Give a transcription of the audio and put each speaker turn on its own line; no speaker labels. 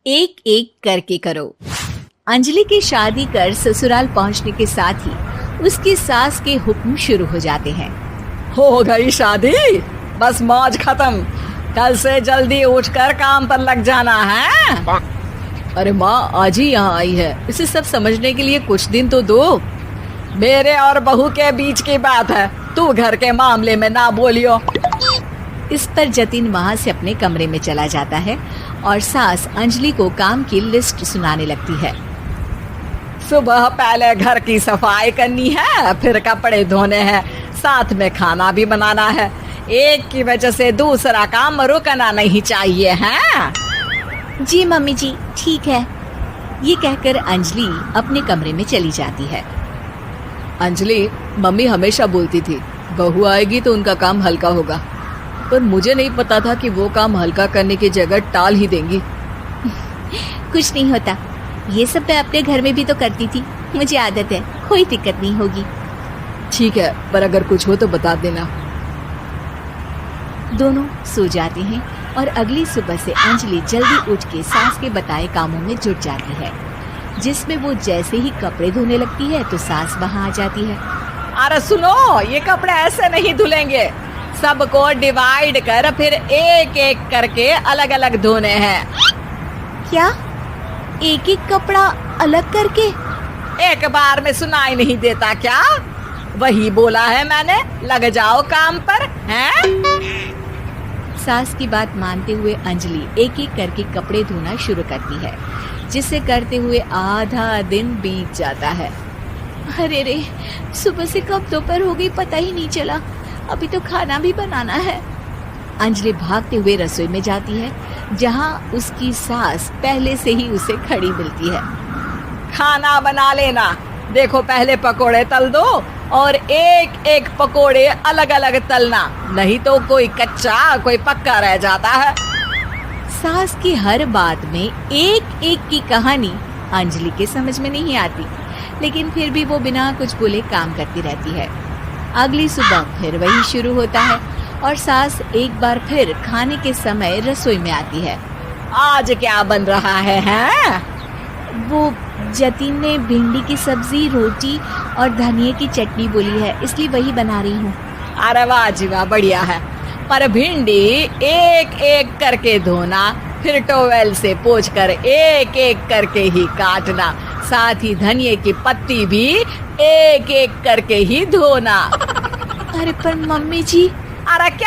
एक एक करके करो। अंजलि की शादी कर ससुराल पहुंचने के साथ ही उसकी सास के हुक्म शुरू हो जाते हैं।
हो गई शादी, बस मौज खत्म। कल से जल्दी उठकर काम पर लग जाना है।
अरे माँ आज ही यहाँ आई है, इसे सब समझने के लिए कुछ दिन तो दो।
मेरे और बहू के बीच की बात है, तू घर के मामले में ना बोलियो।
इस पर जतिन वहाँ से अपने कमरे में चला जाता है और सास अंजलि को काम की लिस्ट सुनाने लगती है।
सुबह पहले घर की सफाई करनी है, फिर कपड़े धोने हैं, साथ में खाना भी बनाना है। एक की वजह से दूसरा काम रुकना नहीं चाहिए है।
जी मम्मी जी ठीक है। ये कहकर अंजलि अपने कमरे में चली जाती है।
अंजलि, मम्मी हमेशा बोलती थी बहू आएगी तो उनका काम हल्का होगा, पर मुझे नहीं पता था कि वो काम हल्का करने की जगह टाल ही देंगी।
कुछ नहीं होता, ये सब मैं अपने घर में भी तो करती थी, मुझे आदत है, कोई दिक्कत नहीं होगी।
ठीक है, पर अगर कुछ हो तो बता देना।
दोनों सो जाते हैं और अगली सुबह से अंजलि जल्दी उठ के सास के बताए कामों में जुट जाती है, जिसमें वो जैसे ही कपड़े धोने लगती है तो सास वहाँ आ जाती है।
अरे सुनो, ये कपड़े ऐसे नहीं धुलेंगे, सबको डिवाइड कर फिर एक एक करके अलग अलग धोने हैं।
क्या एक एक कपड़ा अलग करके?
एक बार में सुनाई नहीं देता क्या? वही बोला है मैंने, लग जाओ काम पर हैं?
सास की बात मानते हुए अंजलि एक एक करके कपड़े धोना शुरू करती है, जिसे करते हुए आधा दिन बीत जाता है। अरे रे, सुबह से कब दोपहर हो गई पता ही नहीं चला, अभी तो खाना भी बनाना है। अंजलि भागते हुए रसोई में जाती है, जहाँ उसकी सास पहले से ही उसे खड़ी मिलती है।
खाना बना लेना, देखो पहले पकोड़े तल दो और एक एक पकोड़े अलग अलग तलना, नहीं तो कोई कच्चा कोई पक्का रह जाता है।
सास की हर बात में एक एक की कहानी अंजलि के समझ में नहीं आती, लेकिन फिर भी वो बिना कुछ बोले काम करती रहती है। अगली सुबह फिर वही शुरू होता है और सास एक बार फिर खाने के समय रसोई में आती है।
आज क्या बन रहा है हैं?
वो जतिन ने भिंडी की सब्जी, रोटी और धनिए की चटनी बोली है, इसलिए वही बना रही हूँ।
अरे वाह जी वाह, बढ़िया है। पर भिंडी एक एक करके धोना, फिर टोवेल से पोंछकर एक एक करके ही काटना, साथ ही धनिए की पत्ती भी एक एक करके ही धोना।
अरे पर मम्मी जी।
अरे क्या